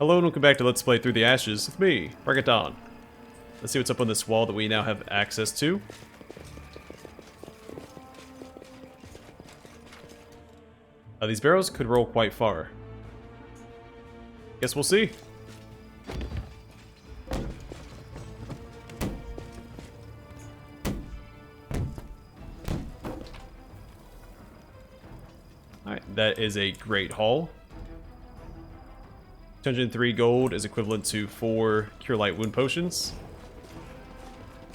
Hello and welcome back to Let's Play Through the Ashes with me, Dawn. Let's see what's up on this wall that we now have access to. These barrels could roll quite far. Guess we'll see. Alright, that is a great haul. 203 gold is equivalent to 4 Cure Light Wound Potions,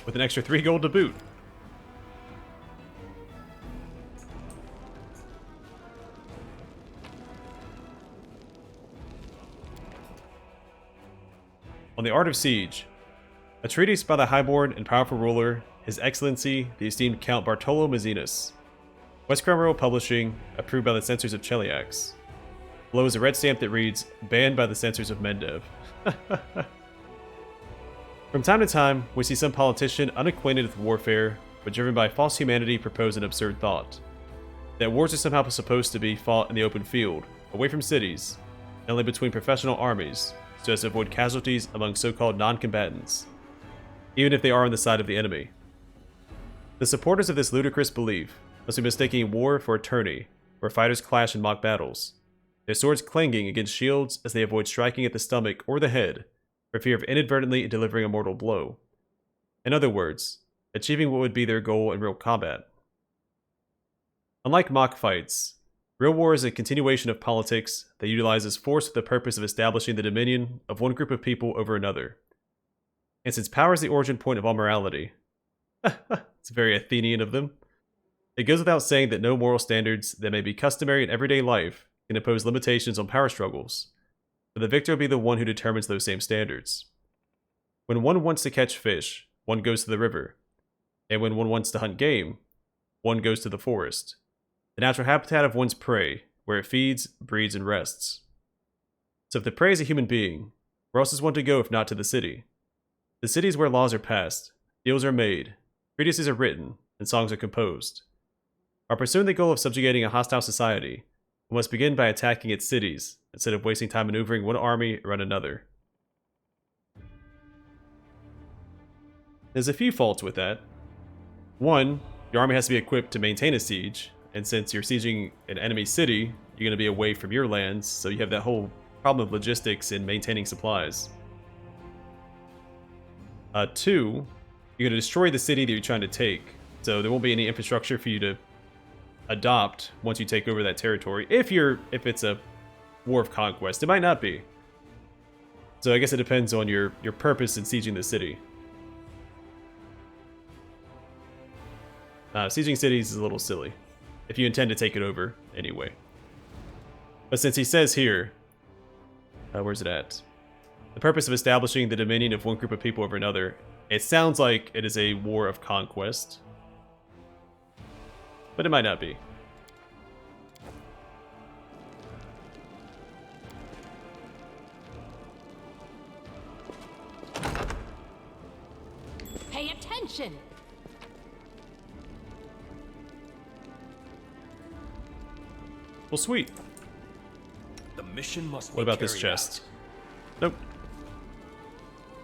with an extra 3 gold to boot. On the Art of Siege, a treatise by the highborn and powerful ruler, His Excellency, the esteemed Count Bartolo Mazinas. West Crown Royal Publishing, approved by the censors of Cheliax. Below is a red stamp that reads, banned by the censors of Mendev. From time to time, we see some politician unacquainted with warfare, but driven by false humanity propose an absurd thought. That wars are somehow supposed to be fought in the open field, away from cities, and only between professional armies, so as to avoid casualties among so-called non-combatants, even if they are on the side of the enemy. The supporters of this ludicrous belief must be mistaking war for a tourney, where fighters clash in mock battles, their swords clanging against shields as they avoid striking at the stomach or the head, for fear of inadvertently delivering a mortal blow. In other words, achieving what would be their goal in real combat. Unlike mock fights, real war is a continuation of politics that utilizes force with the purpose of establishing the dominion of one group of people over another. And since power is the origin point of all morality, it's very Athenian of them, it goes without saying that no moral standards that may be customary in everyday life can impose limitations on power struggles, but the victor will be the one who determines those same standards. When one wants to catch fish, one goes to the river, and when one wants to hunt game, one goes to the forest, the natural habitat of one's prey, where it feeds, breeds, and rests. So if the prey is a human being, where else is one to go if not to the city? The city is where laws are passed, deals are made, treatises are written, and songs are composed. By pursuing the goal of subjugating a hostile society, we must begin by attacking its cities, instead of wasting time maneuvering one army around another. There's a few faults with that. One, your army has to be equipped to maintain a siege, and since you're sieging an enemy city, you're going to be away from your lands, so you have that whole problem of logistics and maintaining supplies. Two, you're going to destroy the city that you're trying to take, so there won't be any infrastructure for you to adopt once you take over that territory. If it's a war of conquest, it might not be. So I guess it depends on your purpose in sieging the city. Sieging cities is a little silly, if you intend to take it over anyway. But since he says here, where's it at? The purpose of establishing the dominion of one group of people over another, it sounds like it is a war of conquest. But it might not be. Pay attention! Well, sweet. The mission must What about this chest? Nope.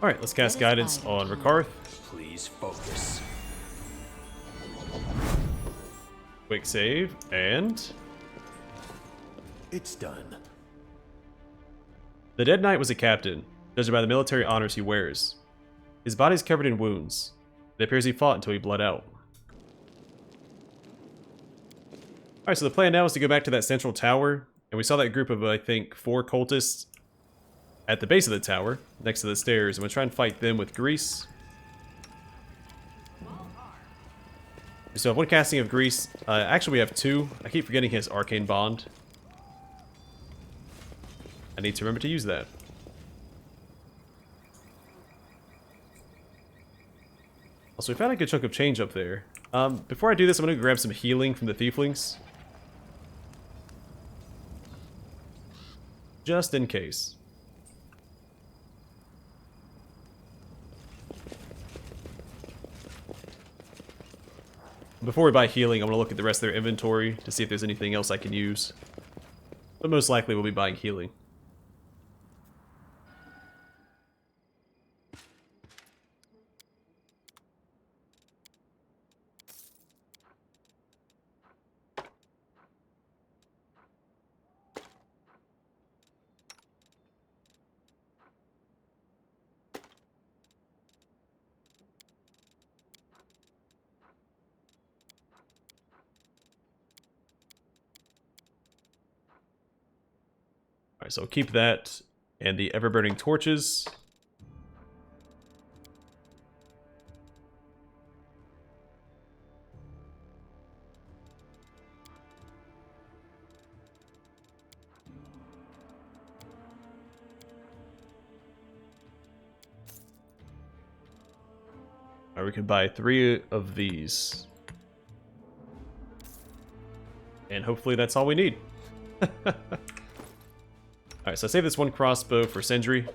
Alright, let's cast guidance on Rakarth. Please focus. Quick save, and It's done. the dead knight was a captain, judged by the military honors he wears. His body is covered in wounds. It appears he fought until he bled out. Alright, so the plan now is to go back to that central tower, and we saw that group of, I think, 4 cultists at the base of the tower, next to the stairs. I'm going to try and fight them with grease. We still have 1 casting of grease. Actually, we have 2. I keep forgetting his arcane bond. I need to remember to use that. Also, we found a good chunk of change up there. Before I do this, I'm going to grab some healing from the Thieflings. Just in case. Before we buy healing, I want to look at the rest of their inventory to see if there's anything else I can use. But most likely we'll be buying healing. Alright, so I'll keep that and the ever-burning torches. Alright, we can buy 3 of these. And hopefully that's all we need. Alright, so I save this one crossbow for Sentry.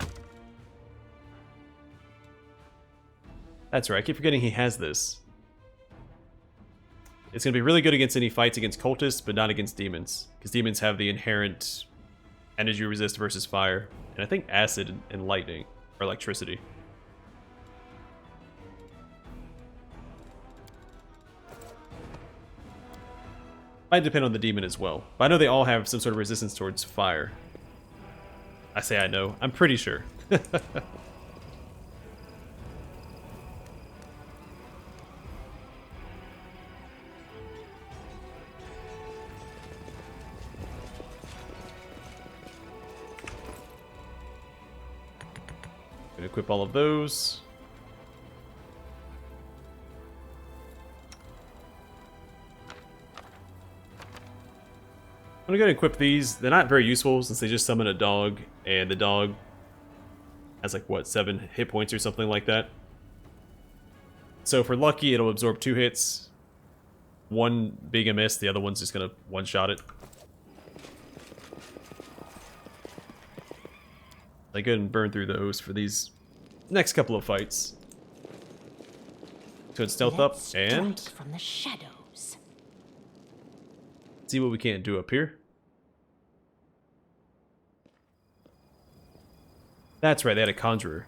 That's right, I keep forgetting he has this. It's going to be really good against any fights against cultists, but not against demons. Because demons have the inherent energy resist versus fire. And I think acid and lightning, or electricity. Might depend on the demon as well. But I know they all have some sort of resistance towards fire. I say I know. I'm pretty sure. Gonna equip all of those. I'm gonna go ahead and equip these. They're not very useful since they just summon a dog, and the dog has like, what, 7 hit points or something like that. So if we're lucky, it'll absorb 2 hits. One being a miss, the other one's just gonna one-shot it. I go ahead and burn through those for these next couple of fights. So stealth up and from the shadows. See what we can't do up here. That's right, they had a conjurer.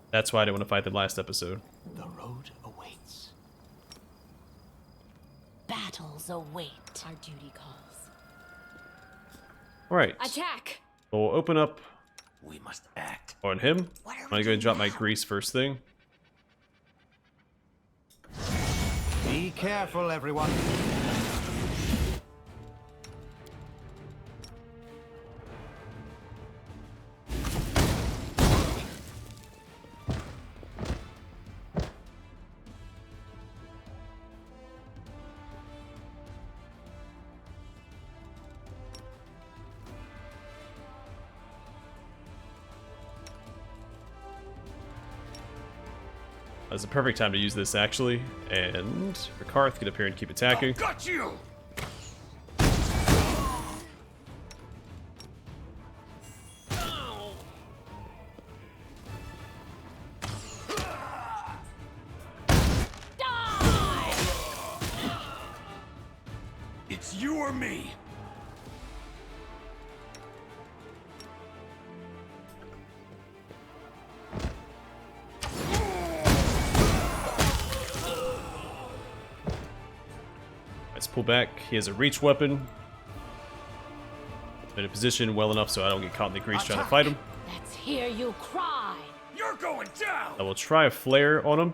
That's why I didn't want to fight them last episode. The road awaits. Battles await. Our duty calls. Alright. Attack! We'll open up We must act. on him. I'm gonna go and drop my grease first thing. Be careful, everyone. That's a perfect time to use this, actually. And Karth can appear and keep attacking. Got you! It's you or me. Let's pull back. He has a reach weapon. I'm in a position well enough so I don't get caught in the grease trying to fight him. Let's hear you cry. You're going down. I will try a flare on him.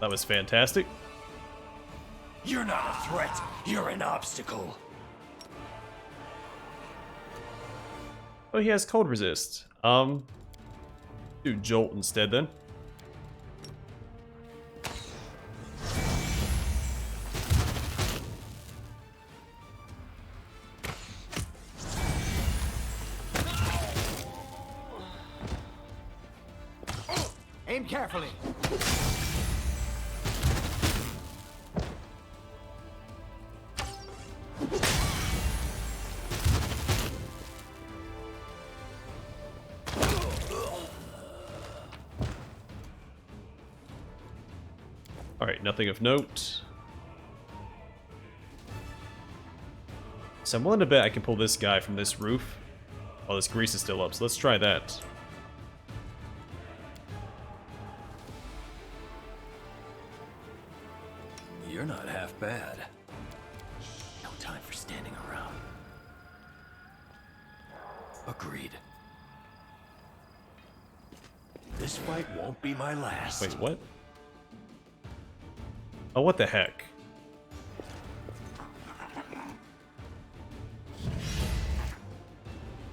That was fantastic. You're not a threat. You're an obstacle. Oh, he has cold resist. Do jolt instead then. Aim carefully. Alright, nothing of note. So I'm willing to bet I can pull this guy from this roof while this grease is still up, so let's try that. You're not half Agreed. This fight won't be my last. Wait, what? Oh, what the heck?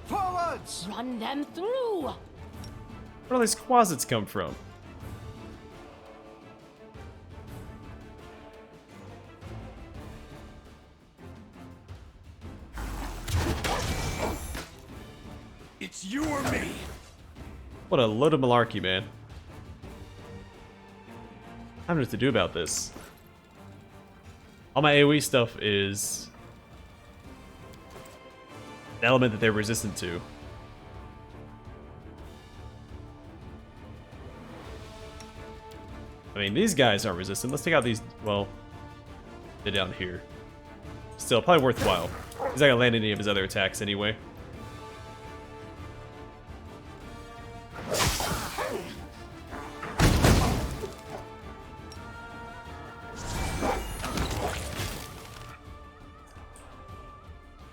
Forwards! Run them through! Where do these closets come from? It's you or me. What a load of malarkey, man. I don't know what to do about this. All my AoE stuff is an element that they're resistant to. I mean, these guys aren't resistant. Let's take out these. Well, they're down here. Still, probably worthwhile. He's not gonna land any of his other attacks anyway.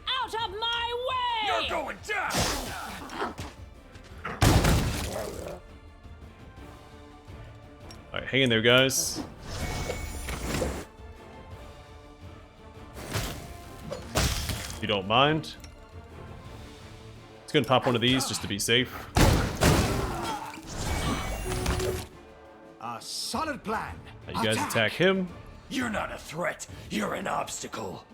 Out of my way! You're going down. Alright, hang in there, guys. If you don't mind. Let's go and pop one of these just to be safe. A solid plan. Now you guys attack him. You're not a threat. You're an obstacle.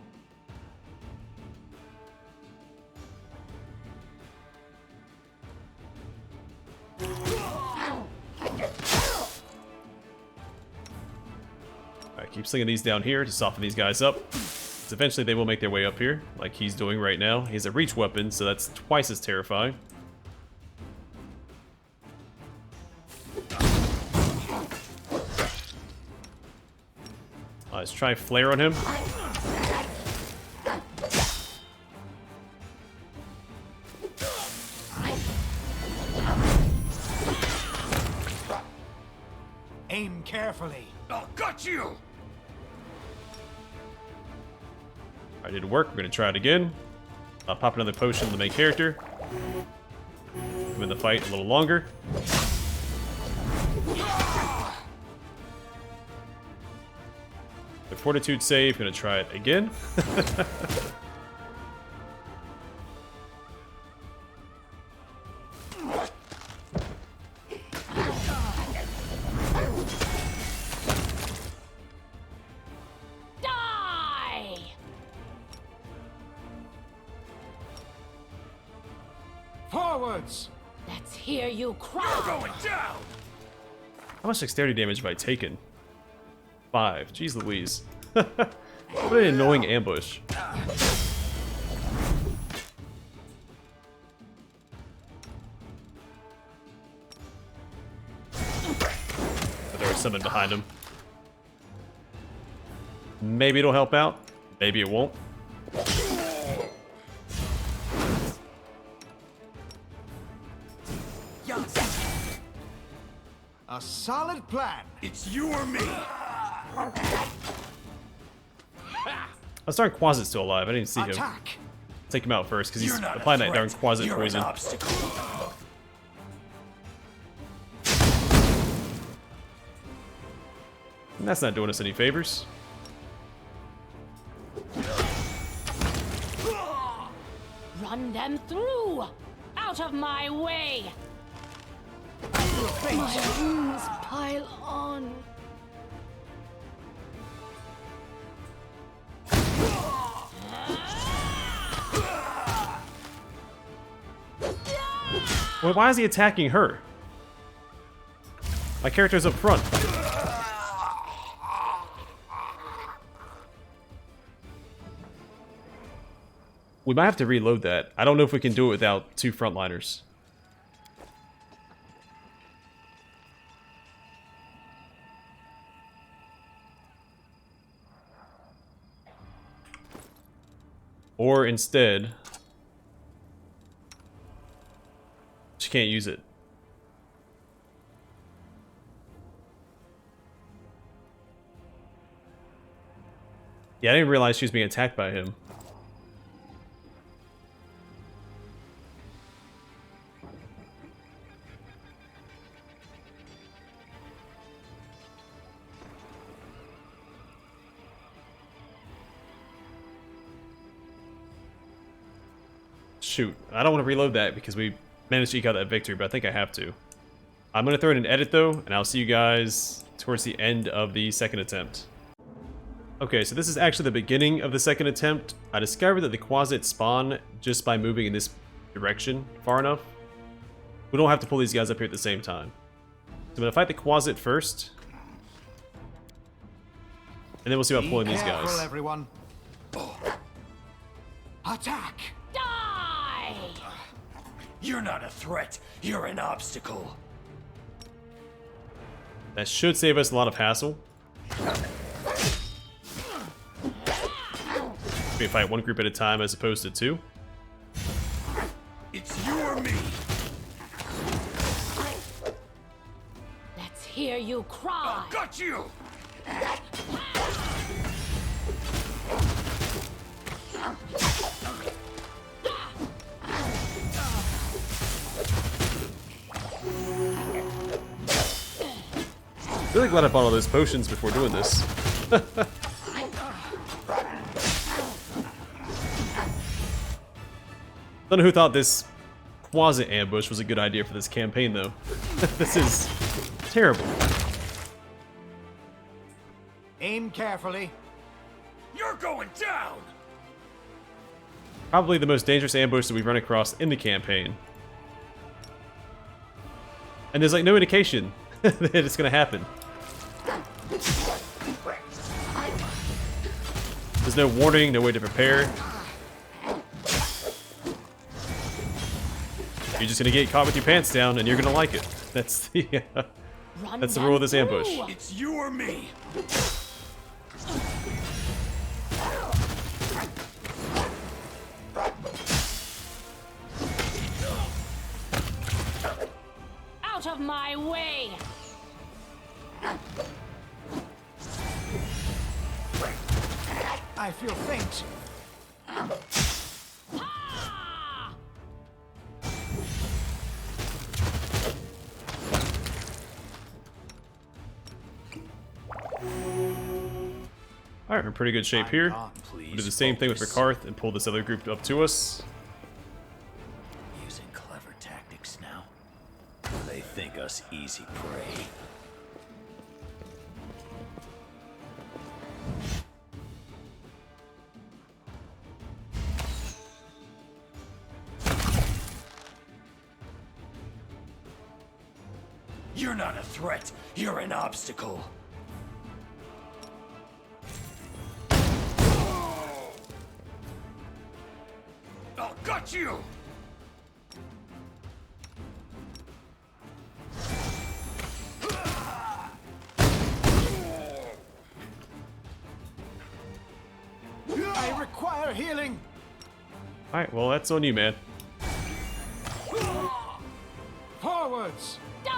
Alright, keep slinging these down here to soften these guys up. 'Cause eventually they will make their way up here, like he's doing right now. He has a reach weapon, so that's twice as terrifying. Let's try flare on him. Aim carefully. I'll gut you. Alright, did work. We're gonna try it again. I'll pop another potion on the main character. Give him the fight a little longer. The fortitude save, gonna try it again. Die! Forwards! Let's hear you You're cry! going down. How much dexterity damage have I taken? 5. Jeez Louise. What an annoying ambush. But there was something behind him. Maybe it'll help out. Maybe it won't. A solid plan. It's you or me. Let's darn Quasit's still alive. I didn't see him. Attack. Take him out first, because he's You're not applying a that darn threat. Quasit You're poison. an obstacle. And that's not doing us any favors. Run them through! Out of my way! My wounds pile on. Well, why is he attacking her? My character's up front. We might have to reload that. I don't know if we can do it without 2 frontliners. Or instead, she can't use it. Yeah, I didn't realize she was being attacked by him. shoot. I don't want to reload that because we managed to eke out that victory, but I think I have to. I'm going to throw in an edit though, and I'll see you guys towards the end of the second attempt. Okay, so this is actually the beginning of the second attempt. I discovered that the quasits spawn just by moving in this direction far enough. We don't have to pull these guys up here at the same time. So I'm going to fight the quasit first. And then we'll see about pulling these guys. Careful, everyone. Attack! Die! You're not a threat. You're an obstacle. That should save us a lot of hassle. We fight one group at a time as opposed to two. It's you or me. Let's hear you cry. Got you. Really glad I bought all those potions before doing this. Don't know who thought this quasit ambush was a good idea for this campaign, though. This is terrible. Aim carefully. You're going down. Probably the most dangerous ambush that we've run across in the campaign. And there's like no indication that it's gonna happen. There's no warning, no way to prepare. You're just gonna get caught with your pants down, and you're gonna like it. That's the that's the rule of this ambush. It's you or me. Out of my way! I feel faint. Alright, we're in pretty good shape here. Please We'll do the same thing with focus. Rikarth and pull this other group up to us. Using clever tactics now. They think us easy prey. You're not a threat. You're an obstacle. Oh, got you! I require healing. Alright, well, that's on you, man. Forwards. Die!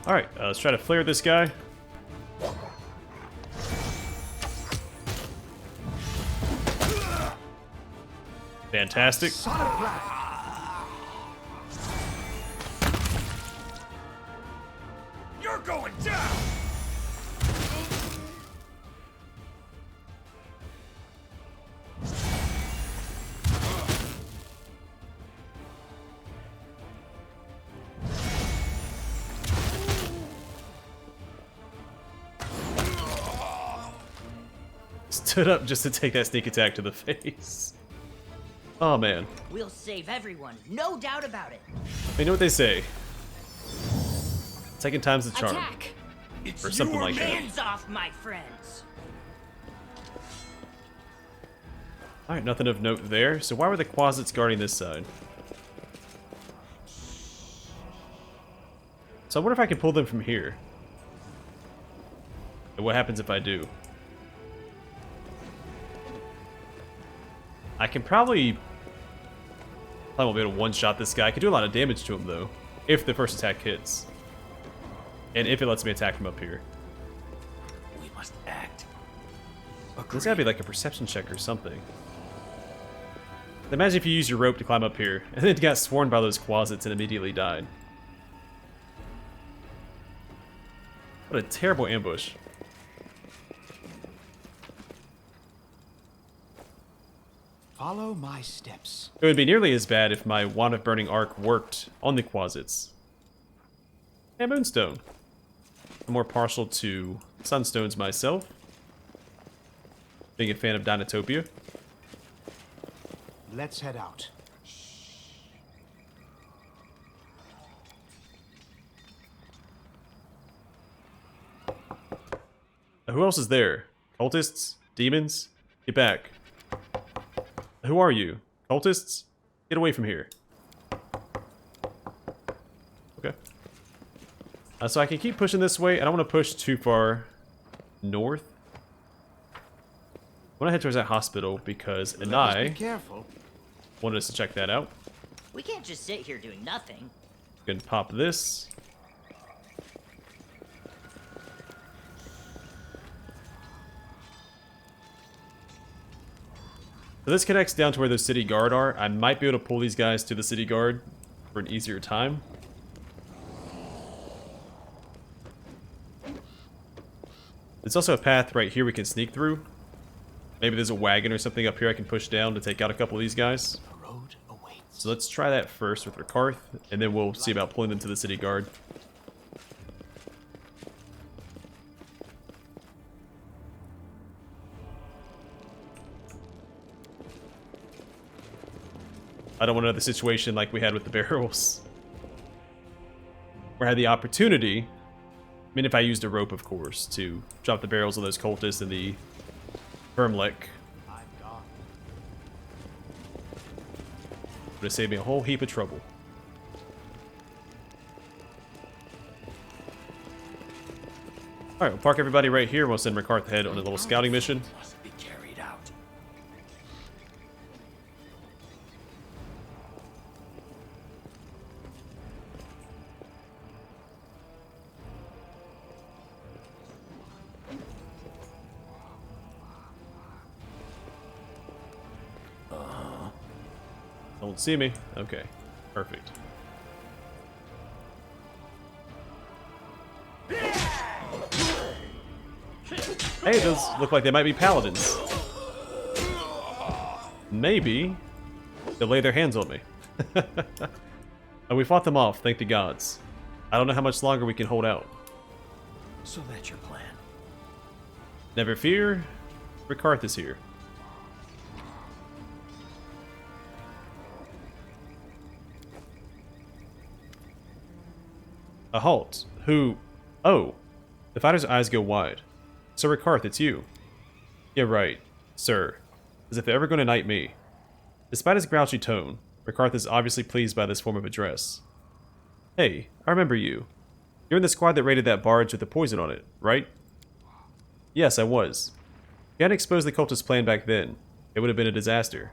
Alright, let's try to flare this guy. Fantastic. Solid plan. You're going down! Stood up just to take that sneak attack to the face. Oh man. We'll save everyone, no doubt about it. You know what they say. Second time's the charm. Attack! It's Or something you or like me. that. Hands off, my friends. Alright, nothing of note there. So why were the quasits guarding this side? So I wonder if I can pull them from here. And what happens if I do? I can probably won't be able to one-shot this guy. I could do a lot of damage to him, though, if the first attack hits. And if it lets me attack from up here. We must act. There's gotta be like a perception check or something. Imagine if you used your rope to climb up here, and then got swarmed by those quasits and immediately died. What a terrible ambush. Follow my steps. It would be nearly as bad if my Wand of Burning Arc worked on the Quasits. And Moonstone. I'm more partial to Sunstones myself. Being a fan of Dinotopia. Let's head out. Who else is there? Cultists? Demons? Get back. Who are you? Cultists? Get away from here. Okay. So I can keep pushing this way. I don't want to push too far north. I want to head towards that hospital because Be Anai careful. wanted us to check that out. We can't just sit here doing nothing. Go ahead and pop this. So this connects down to where those city guard are. I might be able to pull these guys to the city guard for an easier time. There's also a path right here we can sneak through. Maybe there's a wagon or something up here I can push down to take out a couple of these guys. The road awaits. So let's try that first with Rakarth, and then we'll see about pulling them to the city guard. I don't want another situation like we had with the barrels. Where I had the opportunity, I mean if I used a rope of course, to drop the barrels of those cultists in the Vermlek. I'm gone. Would have saved me a whole heap of trouble. Alright, we'll park everybody right here. We'll send Rakarth ahead on a little scouting mission. Must be carried out. Don't see me. Okay, perfect. Hey, those look like they might be paladins. Maybe they'll lay their hands on me. And we fought them off, thank the gods. I don't know how much longer we can hold out. So that's your plan. Never fear, Rakarth is here. A halt. Who? Oh. The fighter's eyes go wide. Sir Rakarth, it's you. Yeah, right. Sir. As if they're ever going to knight me. Despite his grouchy tone, Rakarth is obviously pleased by this form of address. Hey, I remember you. You're in the squad that raided that barge with the poison on it, right? Yes, I was. If you hadn't exposed the cultist plan back then, it would have been a disaster.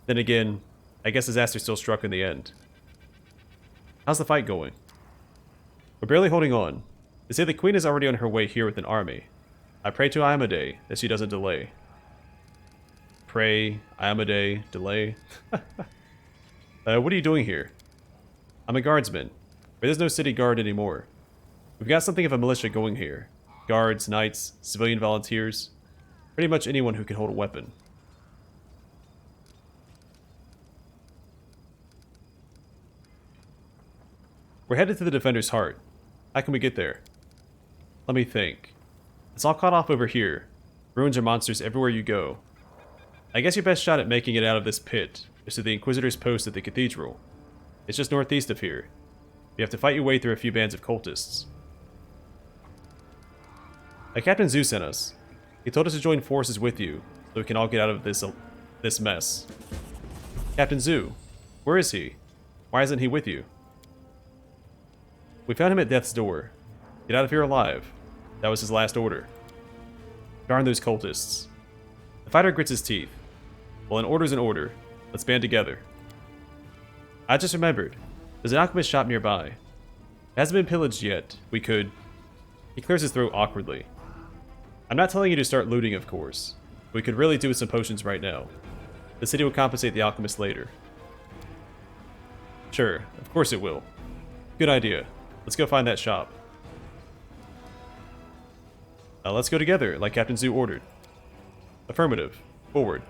Then again, I guess disaster still struck in the end. How's the fight going? We're barely holding on. They say the queen is already on her way here with an army. I pray to Iomedae that she doesn't delay. Pray, Iomedae, delay. What are you doing here? I'm a guardsman, but there's no city guard anymore. We've got something of a militia going here. Guards, knights, civilian volunteers. Pretty much anyone who can hold a weapon. We're headed to the Defender's Heart. How can we get there? Let me think. It's all caught off over here. Ruins are monsters everywhere you go. I guess your best shot at making it out of this pit is to the Inquisitor's post at the cathedral. It's just northeast of here. You have to fight your way through a few bands of cultists. Captain Zoo sent us. He told us to join forces with you, so we can all get out of this mess. Captain Zoo, where is he? Why isn't he with you? We found him at death's door. Get out of here alive. That was his last order. Darn those cultists. The fighter grits his teeth. Well, an order's an order. Let's band together. I just remembered. There's an alchemist shop nearby. It hasn't been pillaged yet. We could... He clears his throat awkwardly. I'm not telling you to start looting, of course. We could really do with some potions right now. The city will compensate the alchemist later. Sure, of course it will. Good idea. Let's go find that shop. Let's go together, like Captain Zoo ordered. Affirmative. Forward.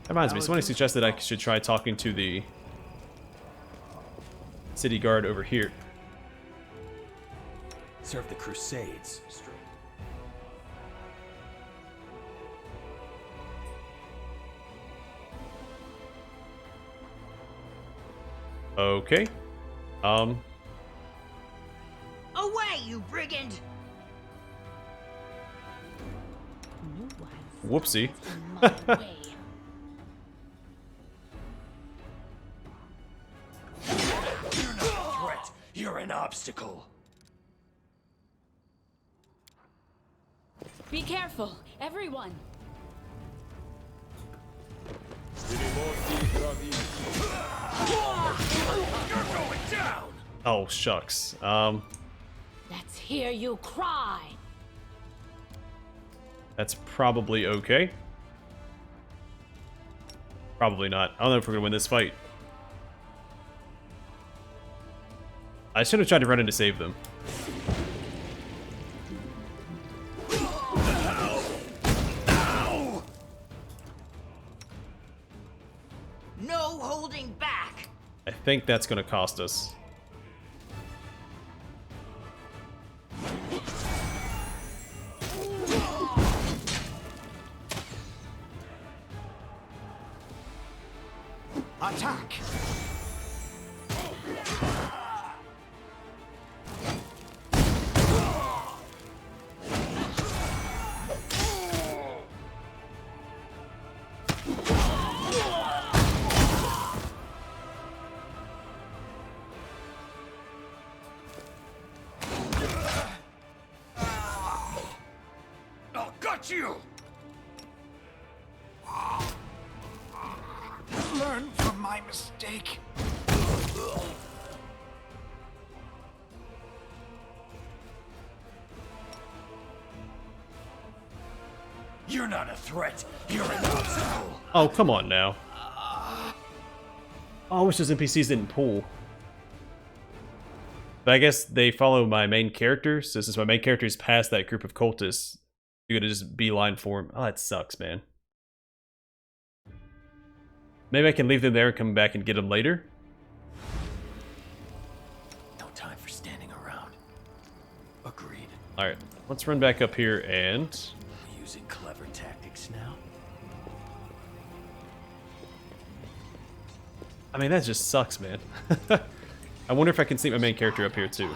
That reminds me, somebody suggested I should try talking to the city guard over here. Serve the Crusades. Okay. Away, you brigand! Whoopsie. My way. You're not a threat. You're an obstacle. Be careful, everyone. You're going down. Oh, shucks. Let's hear you cry. That's probably okay. Probably not. I don't know if we're gonna win this fight. I should have tried to run in to save them. No holding back! I think that's gonna cost us. Attack! I'll gut you. Learn from my mistake. You're not a threat. You're an obstacle. Oh, come on now. Oh, I wish those NPCs didn't pull. But I guess they follow my main character, so since my main character is past that group of cultists, you're gonna just beeline for him. Oh, that sucks, man. Maybe I can leave them there and come back and get them later. No time for standing around. Agreed. Alright, let's run back up here and... Using clever tactics now. I mean, that just sucks, man. I wonder if I can sneak my main character up here, too.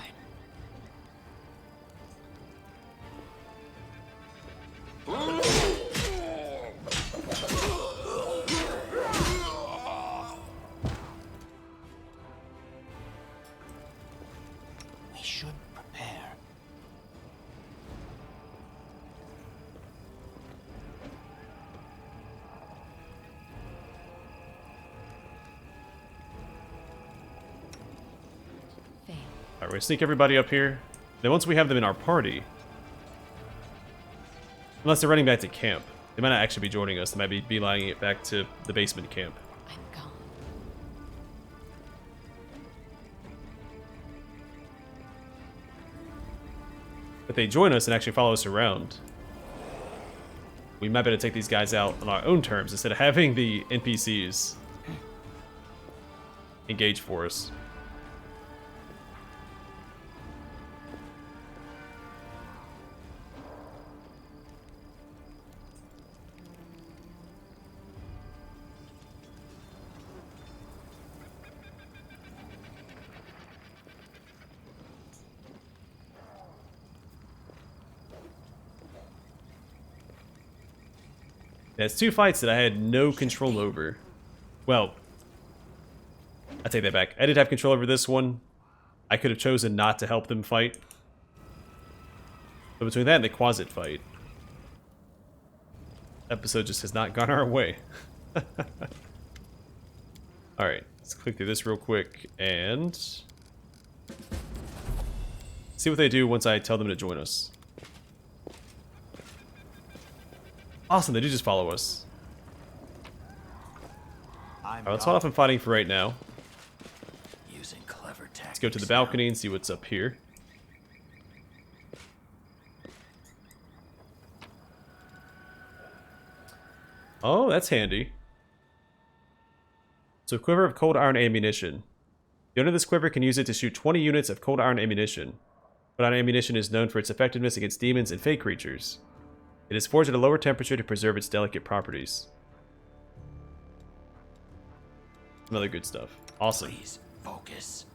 We should prepare. Fail. Alright, we're gonna sneak everybody up here. Then once we have them in our party... Unless they're running back to camp. They might not actually be joining us. They might be beelining it back to the basement camp. I'm gone. If they join us and actually follow us around, we might be able to take these guys out on our own terms instead of having the NPCs engage for us. Yeah, it's two fights that I had no control over. Well, I take that back. I did have control over this one. I could have chosen not to help them fight. But between that and the Quasit fight, episode just has not gone our way. Alright, let's click through this real quick and see what they do once I tell them to join us. Awesome, they do just follow us. Alright, let's hold off on fighting for right now. Using clever tactics. Let's go to the balcony and see what's up here. Oh, that's handy. So, quiver of cold iron ammunition. The owner of this quiver can use it to shoot 20 units of cold iron ammunition. Cold iron ammunition is known for its effectiveness against demons and fey creatures. It is forged at a lower temperature to preserve its delicate properties. Some other good stuff. Awesome. Please focus.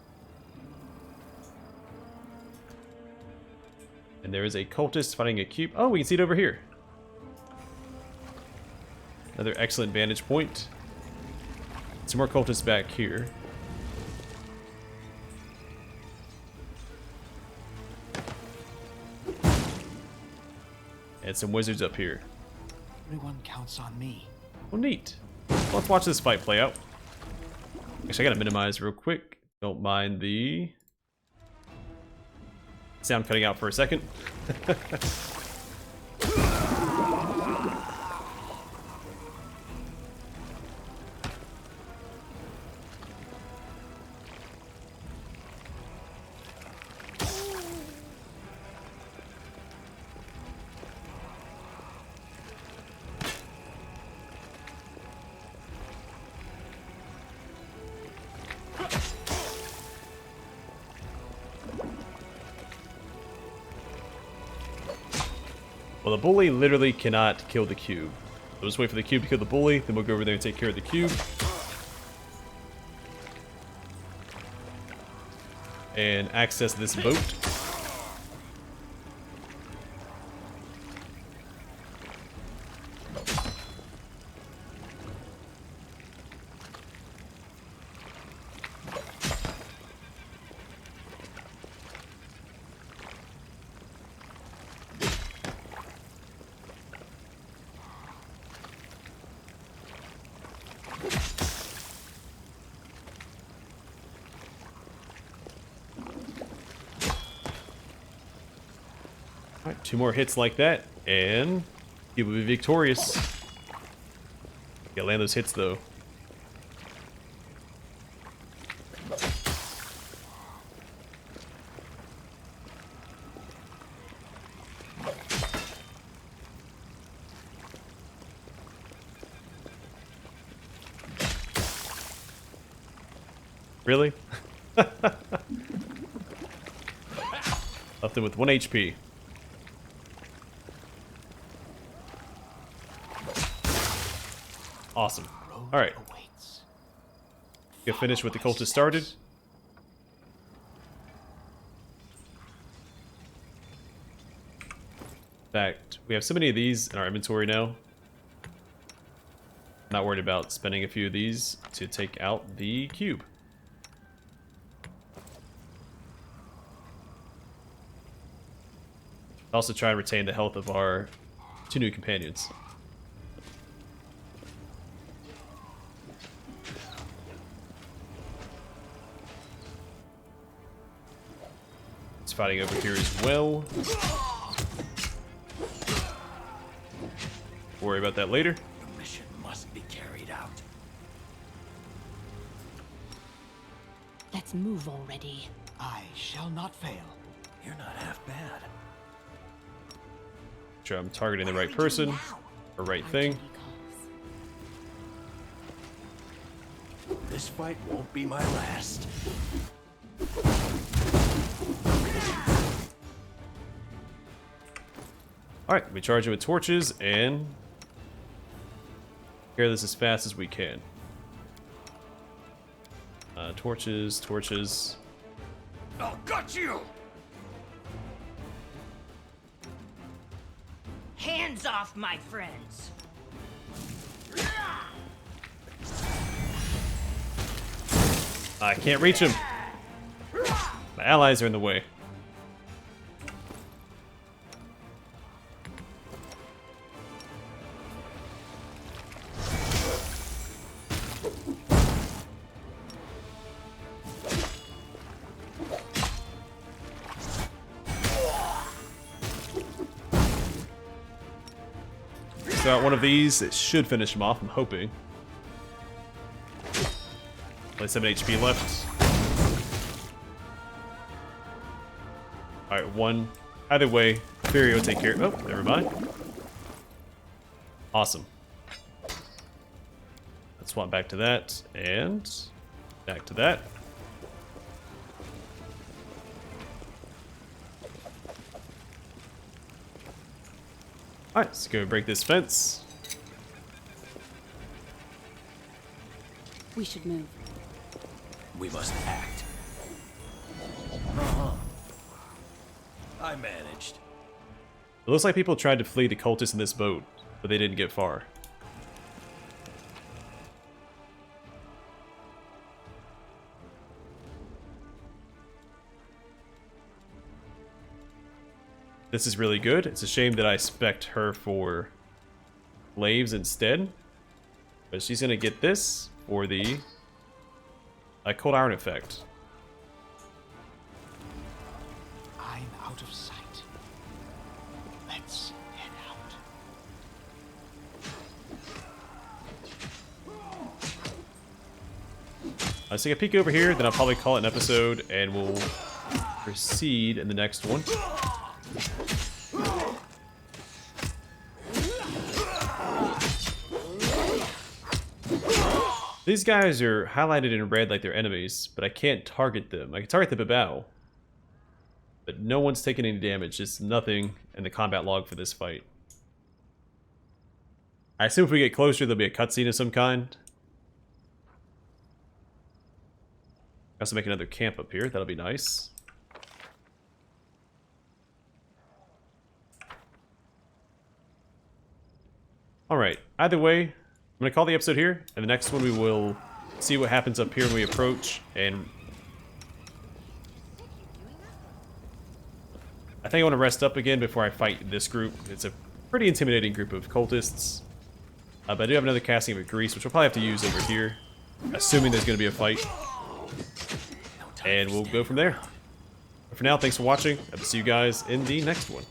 And there is a cultist fighting a cube. Oh, we can see it over here. Another excellent vantage point. Some more cultists back here. And some wizards up here. Everyone counts on me. Oh, neat. Let's watch this fight play out. Actually, I gotta minimize real quick. Don't mind the sound cutting out for a second. Well, the bully literally cannot kill the cube. We'll just wait for the cube to kill the bully, then we'll go over there and take care of the cube. And access this boat. Alright, 2 more hits like that, and he will be victorious. Gotta land those hits, though. Really? Left him with 1 HP. Awesome. Alright. Get finished with the cultist started. In fact, we have so many of these in our inventory now. Not worried about spending a few of these to take out the cube. Also try and retain the health of our 2 new companions. It's fighting over here as well. Worry about that later. The mission must be carried out. Let's move already. I shall not fail. You're not half bad. Sure, I'm targeting the right person or right thing. This fight won't be my last. Alright, we charge it with torches and clear this as fast as we can. Torches, torches. I'll gut you! Hands off, my friends. I can't reach him. My allies are in the way. So one of these, it should finish him off, I'm hoping. Only 7 HP left. Alright, 1. Either way, Fury will take care of. Oh, never mind. Awesome. Swap back to that, and back to that. Alright, let's go break this fence. We should move. We must act. I managed. It looks like people tried to flee the cultists in this boat, but they didn't get far. This is really good. It's a shame that I spec'd her for slaves instead. But she's going to get this for the cold iron effect. I'm out of sight. Let's head out. Let's take a peek over here, then I'll probably call it an episode, and we'll proceed in the next one. These guys are highlighted in red like they're enemies, but I can't target them. I can target the Babao, but no one's taking any damage. Just nothing in the combat log for this fight. I assume if we get closer, there'll be a cutscene of some kind. I also make another camp up here. That'll be nice. Alright, either way, I'm going to call the episode here, and the next one we will see what happens up here when we approach, and I think I want to rest up again before I fight this group. It's a pretty intimidating group of cultists, but I do have another casting of Grease, which we'll probably have to use over here, assuming there's going to be a fight, and we'll go from there. But for now, thanks for watching. I'll see you guys in the next one.